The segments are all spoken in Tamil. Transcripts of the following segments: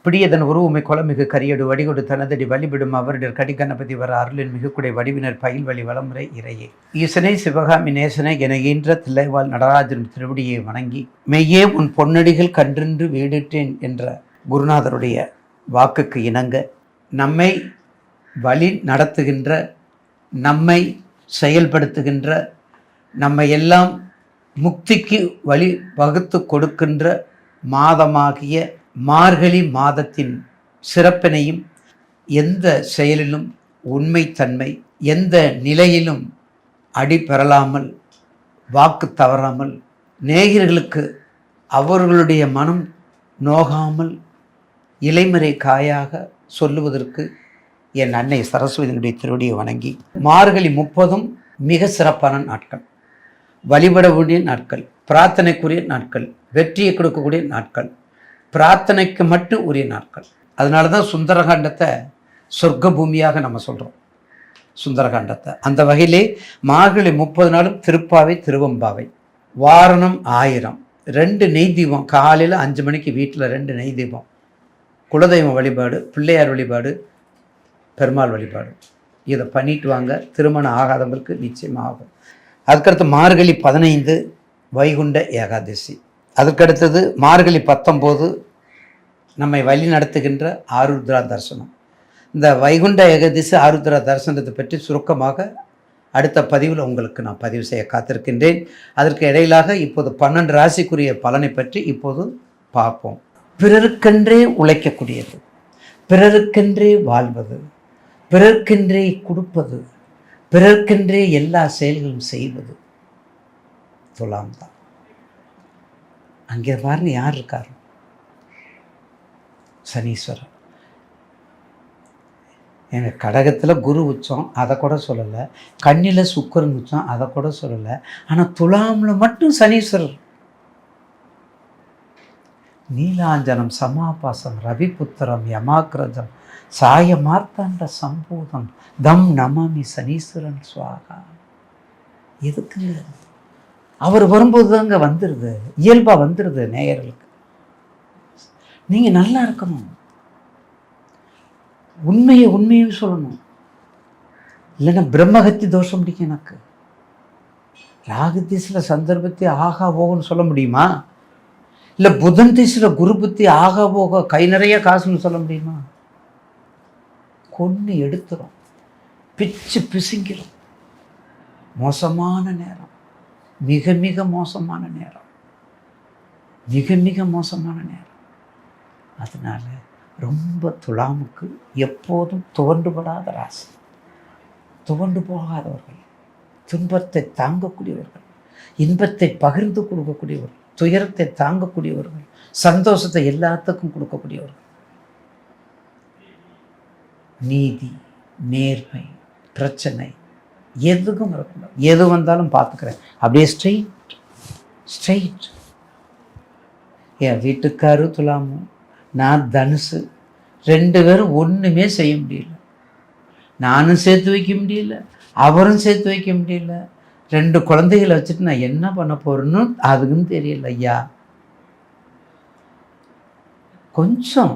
பிடியதன் உருவமை கொலமிகு கரியடு வடிகொடு தனதடி வழிபிடும் அவருடைய கடிகணபதி வர அருளின் மிகுக்குடை வடிவினர் பயில் வழி வளமுறை இறையே ஈசனை சிவகாமி நேசனை என ஈன்ற தில்லைவாழ் நடராஜன் திருவடியை வணங்கி மெய்யே உன் பொன்னடிகள் கன்றின்று வீடிட்டேன் என்ற குருநாதருடைய வாக்குக்கு இணங்க நம்மை வழி நடத்துகின்ற, நம்மை செயல்படுத்துகின்ற, நம்மை எல்லாம் முக்திக்கு வழி வகுத்து கொடுக்கின்ற மாதமாகிய மார்கழி மாதத்தின் சிறப்பினையும், எந்த செயலிலும் உண்மைத்தன்மை, எந்த நிலையிலும் அடி பெறலாமல், வாக்கு தவறாமல், நேயர்களுக்கு அவர்களுடைய மனம் நோகாமல் இலைமறை காயாக சொல்லுவதற்கு என் அன்னை சரஸ்வதியினுடைய திருவடியை வணங்கி, மார்கழி 30ம் மிக சிறப்பான நாட்கள், வழிபடக்கூடிய நாட்கள், பிரார்த்தனைக்குரிய நாட்கள், வெற்றியை கொடுக்கக்கூடிய நாட்கள், பிரார்த்தனைக்கு மட்டும் உரிய நாட்கள். அதனால தான் சுந்தரகாண்டத்தை சொர்க்க பூமியாக நம்ம சொல்கிறோம். சுந்தரகாண்டத்தை அந்த வகையிலே மார்கழி 30 நாளும் திருப்பாவை திருவம்பாவை, வாரணம் 1000, 2 நெய் தீபம், காலையில் 5 மணிக்கு வீட்டில் 2 நெய் தீபம், குலதெய்வம் வழிபாடு, பிள்ளையார் வழிபாடு, பெருமாள் வழிபாடு, இதை பண்ணிட்டு வாங்க. திருமணம் ஆகாதவங்களுக்கு நிச்சயமாக ஆகும். அதுக்கடுத்து மார்கழி 15 வைகுண்ட ஏகாதசி. அதுக்கடுத்தது மார்கழி 19 நம்மை வழி நடத்துகின்ற ஆருத்ரா தரிசனம். இந்த வைகுண்ட ஏகாதசி ஆருத்ரா தரிசனத்தை பற்றி சுருக்கமாக அடுத்த பதிவில் உங்களுக்கு நான் பதிவு செய்ய காத்திருக்கின்றேன். அதற்கு இடையிலாக இப்போது 12 ராசிக்குரிய பலனை பற்றி இப்போது பார்ப்போம். பிறருக்கென்றே உழைக்கக்கூடியது, பிறருக்கென்றே வாழ்வது, பிறர்க்கென்றே கொடுப்பது, பிறர்க்கென்றே எல்லா செயல்களும் செய்வது துலாம் தான். அங்கே பாருங்க யார் இருக்கார்? சனீஸ்வரர். எங்கள் கடகத்தில் குரு உச்சம், அதை கூட சொல்லலை. கன்னியில் சுக்கிரன் உச்சம், அதை கூட சொல்லலை. ஆனால் துலாமில் மட்டும் சனீஸ்வரர். நீலாஞ்சனம் சமாபாசம் ரவிபுத்திரம் யமாக்கிரஜம் சாய மார்த்தாண்ட சம்பூதம் தம் நமாமி சனீஸ்வரன் சுவாகா. எதுக்குங்க? அவர் வரும்போது தாங்க வந்துடுது, இயல்பாக வந்துடுது நேயர்களுக்கு. நீங்கள் நல்லா இருக்கணும், உண்மையை சொல்லணும். இல்லைன்னா பிரம்மகத்தி தோஷம் பிடிக்கும் எனக்கு. ராகு திசையில் சந்தர்ப்பத்தை ஆகா போகன்னு சொல்ல முடியுமா? இல்லை புதன் திசையில் குரு புத்தி ஆகா போக கை நிறைய காசுன்னு சொல்ல முடியுமா? கொன்று எடுத்துரும், பிச்சு பிசுங்கிடும். மோசமான நேரம், மிக மிக மோசமான நேரம், மிக மிக மோசமான நேரம். அதனால் ரொம்ப துலாமுக்கு எப்போதும் துவண்டுபடாத ராசி, துவண்டு போகாதவர்கள், துன்பத்தை தாங்கக்கூடியவர்கள், இன்பத்தை பகிர்ந்து கொடுக்கக்கூடியவர்கள், துயரத்தை தாங்கக்கூடியவர்கள், சந்தோஷத்தை எல்லாத்துக்கும் கொடுக்கக்கூடியவர்கள். நீதி, நேர்மை, பிரச்சனை எதுக்கும் இருக்கக்கூடாது. எது வந்தாலும் பார்த்துக்கிறேன், அப்படியே ஸ்ட்ரெயிட். என் வீட்டுக்காரு துலாமும் நான் தனுசு, 2 பேரும் ஒன்றுமே செய்ய முடியல. நானும் சேர்த்து வைக்க முடியல, அவரும் சேர்த்து வைக்க முடியல. 2 குழந்தைகளை வச்சுட்டு நான் என்ன பண்ண போகிறேன்னு அதுக்குன்னு தெரியல. ஐயா, கொஞ்சம்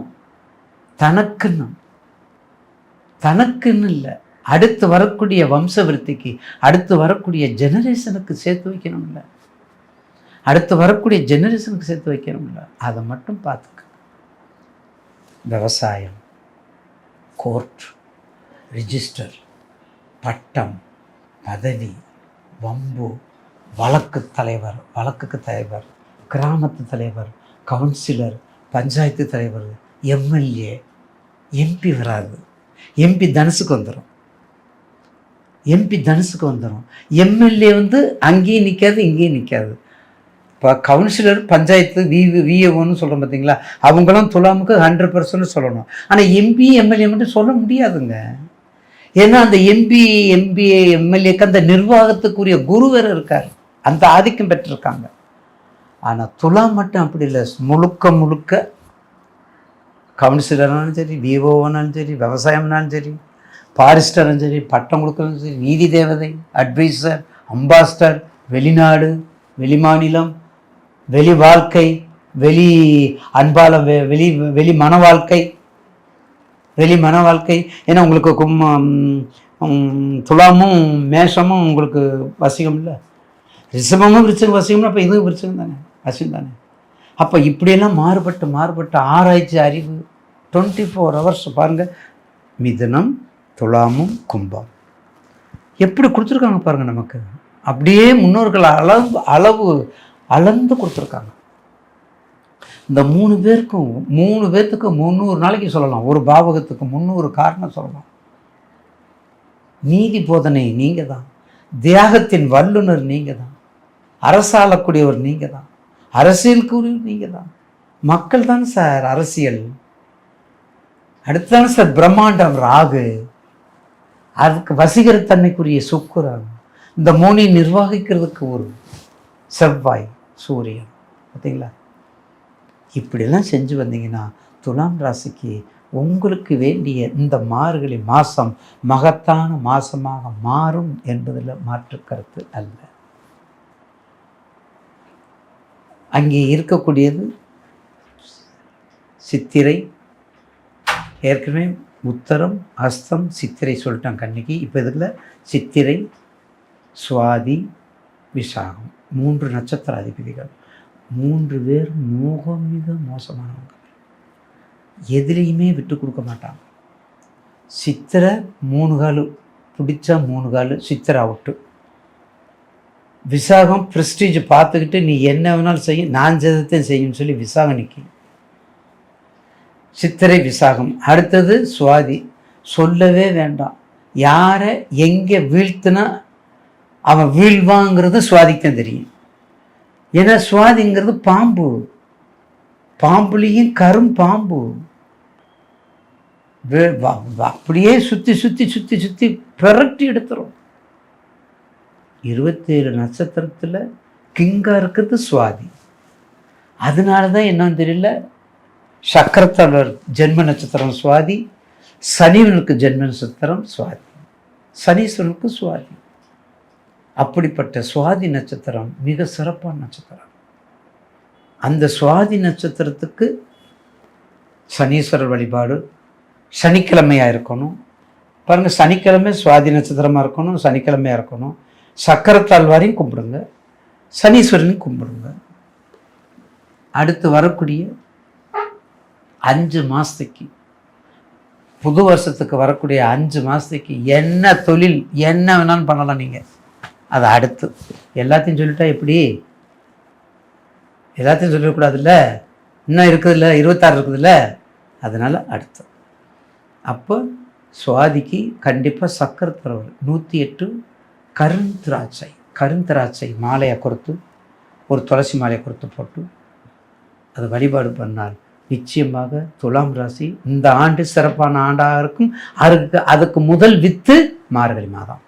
தனக்குன்னு இல்லை, அடுத்து வரக்கூடிய வம்ச விருத்திக்கு, அடுத்து வரக்கூடிய ஜெனரேஷனுக்கு சேர்த்து வைக்கணும்ல, அடுத்து வரக்கூடிய ஜெனரேஷனுக்கு சேர்த்து வைக்கணும்ல. அதை மட்டும் பார்த்துக்க. விவசாயம், கோர்ட், ரிஜிஸ்டர், பட்டம், பதவி, வம்பு, வழக்குக்கு தலைவர், கிராமத்து தலைவர், கவுன்சிலர், பஞ்சாயத்து தலைவர், எம்எல்ஏ, எம்பி வராது. எம்பி தனுசுக்கு வந்துடும், எம்எல்ஏ அங்கேயும் நிற்காது, இங்கேயும் நிற்காது. இப்போ கவுன்சிலர், பஞ்சாயத்து, விஏஓன்னு சொல்கிறோம் பார்த்தீங்களா, அவங்களும் துலாமுக்கு 100% சொல்லணும். ஆனால் எம்பி எம்எல்ஏ மட்டும் சொல்ல முடியாதுங்க. ஏன்னா அந்த எம்எல்ஏக்கு அந்த நிர்வாகத்துக்குரிய குரு வேறு இருக்கார், அந்த ஆதிக்கம் பெற்றிருக்காங்க. ஆனால் துலாம் மட்டும் அப்படி இல்லை. முழுக்க கவுன்சிலர்னாலும் சரி, விஓனாலும் சரி, விவசாயம்னாலும் சரி, பாரிஸ்டரும் சரி, பட்டம் கொடுக்கறதும் சரி, நீதி தேவதை, அட்வைசர், அம்பாஸ்டர், வெளிநாடு, வெளிமாநிலம், வெளி வாழ்க்கை, வெளி அன்பால வெளி வெளி மன வாழ்க்கை, ஏன்னா உங்களுக்கு துலாமும் மேஷமும் உங்களுக்கு வசியம் இல்லை, ரிஷபமும் விருச்சிகம் வசியம்னா அப்போ இதுவும் விருச்சிகம் தானே, வசியம் தானே. அப்போ இப்படியெல்லாம் மாறுபட்ட ஆராய்ச்சி அறிவு 24 hours பாருங்கள். மிதுனம், துலாமும், கும்பம் எப்படி கொடுத்துருக்காங்க பாருங்கள் நமக்கு. அப்படியே முன்னோர்கள் அளந்து கொடுத்துருக்காங்க. இந்த 3 பேர்த்துக்கு 300 நாளைக்கு சொல்லலாம், ஒரு பாவகத்துக்கு 300 காரணம் சொல்லலாம். நீதி போதனை நீங்கள் தான், தியாகத்தின் வல்லுனர் நீங்கள் தான், அரசாளக்கூடியவர் நீங்கள் தான், அரசியல் கூறியவர் நீங்கள் தான். மக்கள் தான் சார் அரசியல். அடுத்ததான சார் பிரம்மாண்டம் ராகு, அதுக்கு வசீகரத்தன்மைக்குரிய சுக்கிரன், இந்த 3 நிர்வகிக்கிறதுக்கு ஒரு செவ்வாய், சூரியன். பார்த்தீங்களா? இப்படிலாம் செஞ்சு வந்தீங்கன்னா துலாம் ராசிக்கு உங்களுக்கு வேண்டிய இந்த மார்கழி மாதம் மகத்தான மாதமாக மாறும் என்பதில் மாற்று கருத்து அல்ல. அங்கே இருக்கக்கூடியது சித்திரை, ஏற்கனவே உத்தரம், ஹஸ்தம், சித்திரை சொல்லிட்டான் கன்னிக்கு. இப்போ இதில் சித்திரை, சுவாதி, விசாகம் 3 நட்சத்திர அதிபதிகள். 3 பேர் மிக மோசமானவங்க, எதிலையுமே விட்டு கொடுக்க மாட்டாங்க. சித்திரை 3 கால் பிடிச்சா 3 கால், சித்திரை அவுட்டு. விசாகம் ப்ரெஸ்டீஜ் பார்த்துக்கிட்டு நீ என்ன வேணாலும் செய்யும், நான் ஜெதத்தையும் செய்யும் சொல்லி விசாகம் நிற்கும். சித்திரை, விசாகம். அடுத்தது சுவாதி, சொல்லவே வேண்டாம். யாரை எங்கே வீழ்த்தினா அவன் வீழ்வாங்கிறது சுவாதிக்கும் தெரியும். ஏன்னா சுவாதிங்கிறது பாம்பு, பாம்புலேயும் கரும்பாம்பு. அப்படியே சுற்றி பிரட்டி எடுத்துரும். 27 நட்சத்திரத்தில் கிங்காக இருக்கிறது சுவாதி. அதனால தான் என்னன்னு தெரியல, சக்கரத்தாளர் ஜென்ம நட்சத்திரம் சுவாதி, சனிவனுக்கு ஜென்ம நட்சத்திரம் சுவாதி, சனீஸ்வரனுக்கு சுவாதி. அப்படிப்பட்ட சுவாதி நட்சத்திரம் மிக சிறப்பான நட்சத்திரம். அந்த சுவாதி நட்சத்திரத்துக்கு சனீஸ்வரர் வழிபாடு சனிக்கிழமையாக இருக்கணும். பாருங்கள், சனிக்கிழமை சுவாதி நட்சத்திரமாக இருக்கணும், சனிக்கிழமையாக இருக்கணும். சக்கரத்தாழ்வாரையும் கும்பிடுங்க, சனீஸ்வரனையும் கும்பிடுங்க. அடுத்து வரக்கூடிய 5 மாதத்துக்கு, புது வருஷத்துக்கு வரக்கூடிய 5 மாதத்துக்கு என்ன தொழில் என்ன வேணாலும் பண்ணலாம் நீங்கள். அது அடுத்து எல்லாத்தையும் சொல்லிட்டா எப்படி? எல்லாத்தையும் சொல்லிடக்கூடாதுல்ல, இன்னும் இருக்குதுல்ல, 26 இருக்குதுல்ல, அதனால் அடுத்து. அப்போ சுவாதிக்கு கண்டிப்பாக சக்கரத்தரவர் 108 கருந்திராட்சை மாலையை கொடுத்து, ஒரு துளசி மாலையை கொடுத்து போட்டு அதை வழிபாடு பண்ணால் நிச்சயமாக துலாம் ராசி இந்த ஆண்டு சிறப்பான ஆண்டாக இருக்கும். அதுக்கு முதல் வித்து மார்கழி மாதம்.